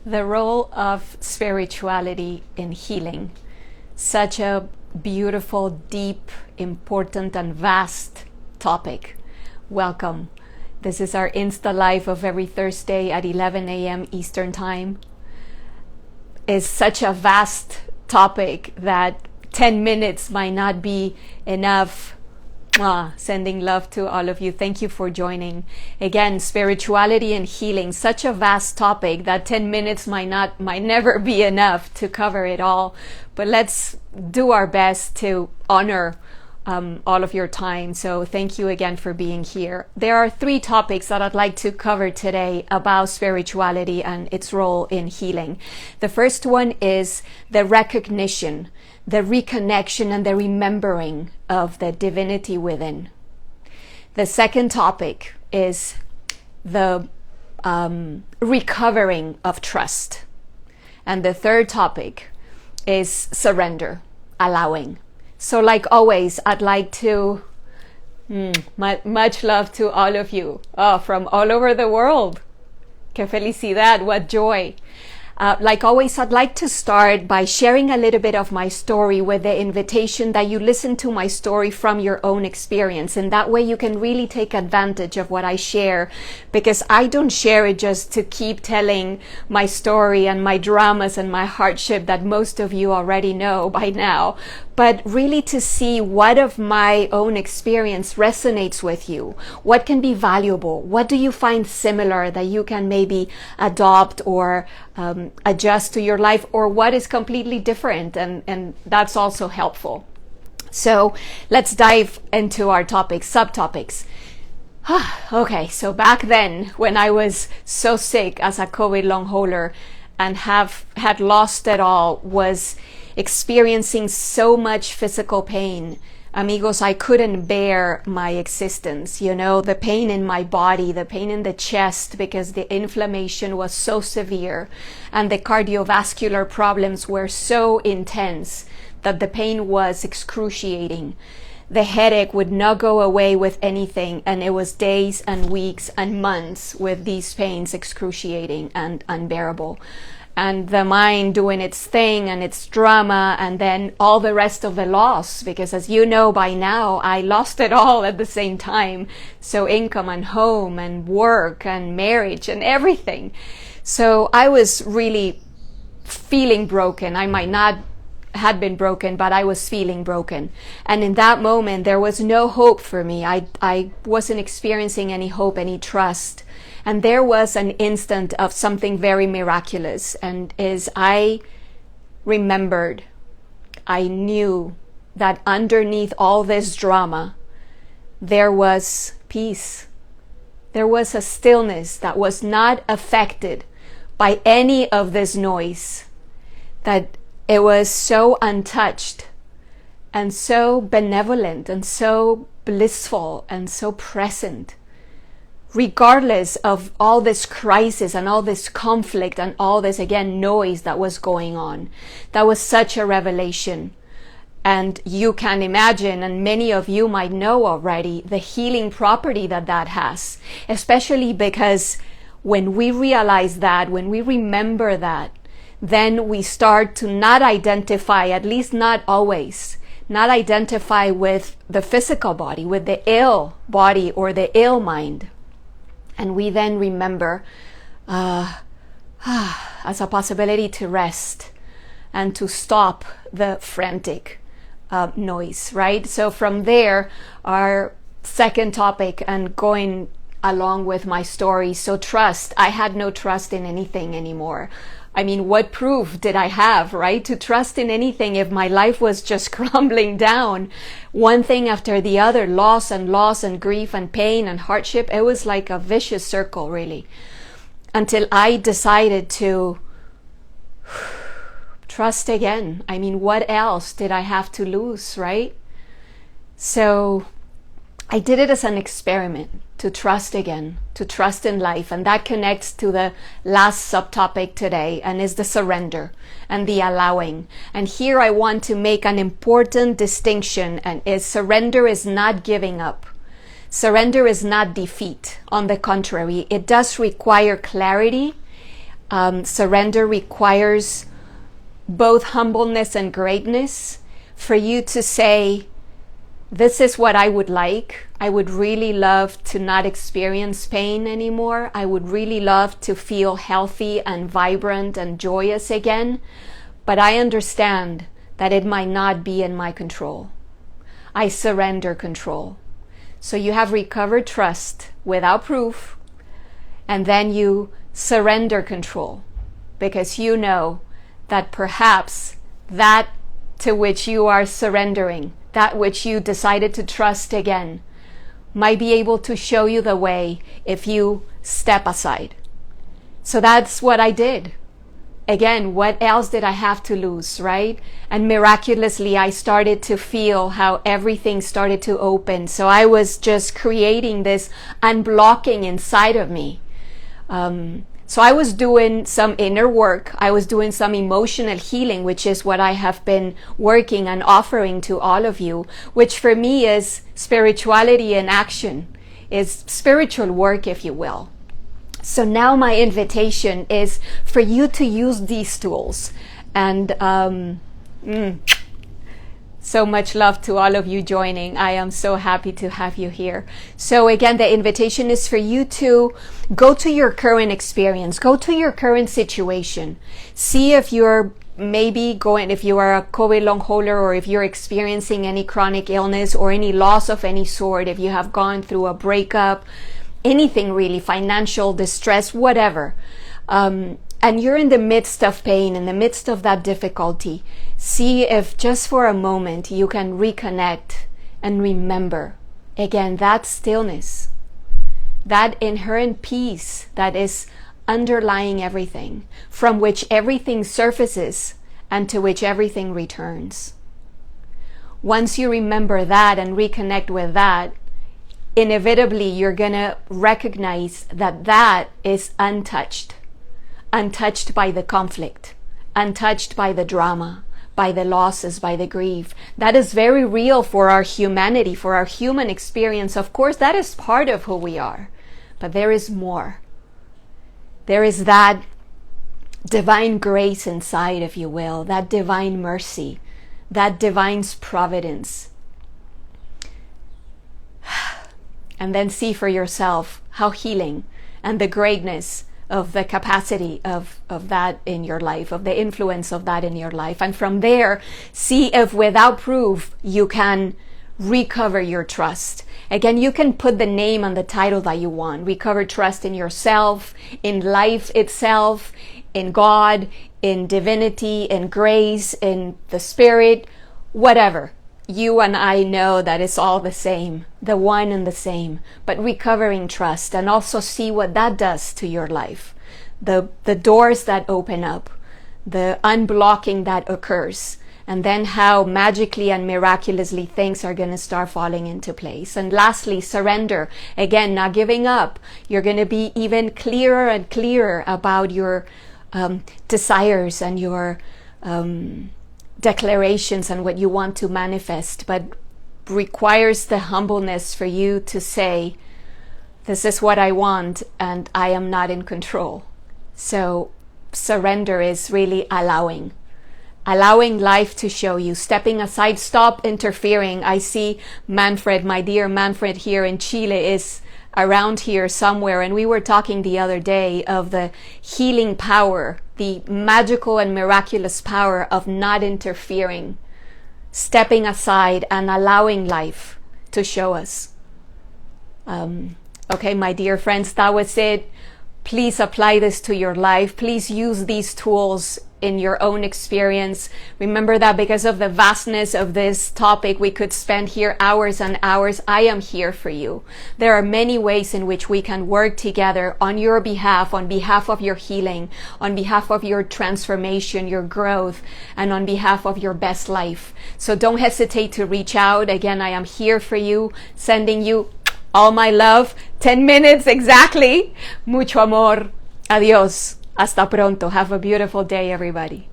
The role of spirituality in healing. Such a beautiful, deep, important, and vast topic. Welcome. This is our Insta Live of every Thursday at 11 a.m. Eastern Time. It's such a vast topic that 10 minutes might not be enough. Sending love to all of you. Thank you for joining. Again, spirituality and healing, such a vast topic that 10 minutes might never be enough to cover it all. But let's do our best to honor all of your time. So thank you again for being here. There are 3 topics that I'd like to cover today about spirituality and its role in healing. The first one is the recognition, the reconnection, and the remembering of the divinity within. The second topic is the recovering of trust. And the third topic is surrender, allowing. So like always, I'd like to, much love to all of you from all over the world. Que felicidad, what joy. Like always, I'd like to start by sharing a little bit of my story with the invitation that you listen to my story from your own experience. And that way you can really take advantage of what I share, because I don't share it just to keep telling my story and my dramas and my hardship that most of you already know by now, but really to see what of my own experience resonates with you. What can be valuable? What do you find similar that you can maybe adopt or adjust to your life, or what is completely different? And that's also helpful. So let's dive into our topics, subtopics. Okay, so back then when I was so sick as a COVID long hauler and had lost it all, was experiencing so much physical pain. Amigos, I couldn't bear my existence. You know, the pain in my body, the pain in the chest, because the inflammation was so severe and the cardiovascular problems were so intense that the pain was excruciating. The headache would not go away with anything, and it was days and weeks and months with these pains excruciating and unbearable. And the mind doing its thing and its drama, and then all the rest of the loss, because as you know by now, I lost it all at the same time. So income and home and work and marriage and everything. So I was really feeling broken. I might not had been broken, but I was feeling broken. And in that moment, there was no hope for me. I wasn't experiencing any hope, any trust. And there was an instant of something very miraculous. And as I remembered, I knew that underneath all this drama, there was peace. There was a stillness that was not affected by any of this noise. That it was so untouched and so benevolent and so blissful and so present. Regardless of all this crisis and all this conflict and all this, again, noise that was going on. That was such a revelation. And you can imagine, and many of you might know already, the healing property that has. Especially because when we realize that, when we remember that, then we start to not identify, at least not always, not identify with the physical body, with the ill body or the ill mind. And we then remember as a possibility to rest and to stop the frantic noise, right? So from there, our second topic, and going along with my story, so trust. I had no trust in anything anymore. I mean, what proof did I have, right? To trust in anything if my life was just crumbling down, one thing after the other, loss and grief and pain and hardship. It was like a vicious circle, really, until I decided to trust again. I mean, what else did I have to lose, right? So I did it as an experiment to trust again, to trust in life. And that connects to the last subtopic today, and is the surrender and the allowing. And here I want to make an important distinction, and is surrender is not giving up. Surrender is not defeat. On the contrary, it does require clarity Surrender requires both humbleness and greatness for you to say, this is what I would like. I would really love to not experience pain anymore. I would really love to feel healthy and vibrant and joyous again. But I understand that it might not be in my control. I surrender control. So you have recovered trust without proof, and then you surrender control because you know that perhaps that to which you are surrendering, that which you decided to trust again, might be able to show you the way if you step aside. So that's what I did. Again, what else did I have to lose, right? And miraculously, I started to feel how everything started to open. So I was just creating this unblocking inside of me. So I was doing some inner work. I was doing some emotional healing, which is what I have been working and offering to all of you, which for me is spirituality in action, is spiritual work, if you will. So now my invitation is for you to use these tools. And so much love to all of you joining. I am so happy to have you here. So again, the invitation is for you to go to your current experience, go to your current situation. See if you're if you are a COVID long hauler, or if you're experiencing any chronic illness or any loss of any sort, if you have gone through a breakup, anything really, financial distress, whatever. And you're in the midst of pain, in the midst of that difficulty. See if just for a moment you can reconnect and remember, again, that stillness, that inherent peace that is underlying everything, from which everything surfaces and to which everything returns. Once you remember that and reconnect with that, inevitably you're gonna recognize that that is untouched by the conflict, untouched by the drama, by the losses, by the grief. That is very real for our humanity, for our human experience. Of course, that is part of who we are, but there is more. There is that divine grace inside, if you will, that divine mercy, that divine providence. And then see for yourself how healing and the greatness of the capacity of that in your life, of the influence of that in your life. And from there, see if without proof you can recover your trust. Again, you can put the name and the title that you want. Recover trust in yourself, in life itself, in God, in divinity, in grace, in the spirit, whatever. You and I know that it's all the same, the one and the same, but recovering trust, and also see what that does to your life. The doors that open up, the unblocking that occurs, and then how magically and miraculously things are going to start falling into place. And lastly, surrender. Again, not giving up. You're going to be even clearer and clearer about your desires and your declarations and what you want to manifest, but requires the humbleness for you to say, this is what I want and I am not in control. So surrender is really allowing life to show you, stepping aside, stop interfering. I see Manfred, my dear Manfred here in Chile, is around here somewhere, and we were talking the other day of the healing power, the magical and miraculous power of not interfering, stepping aside and allowing life to show us. Okay, my dear friends, that was it. Please apply this to your life. Please use these tools in your own experience. Remember that because of the vastness of this topic, we could spend here hours and hours. I am here for you. There are many ways in which we can work together on your behalf, on behalf of your healing, on behalf of your transformation, your growth, and on behalf of your best life. So don't hesitate to reach out. Again, I am here for you, sending you all my love. 10 minutes exactly. Mucho amor. Adios. Hasta pronto. Have a beautiful day, everybody.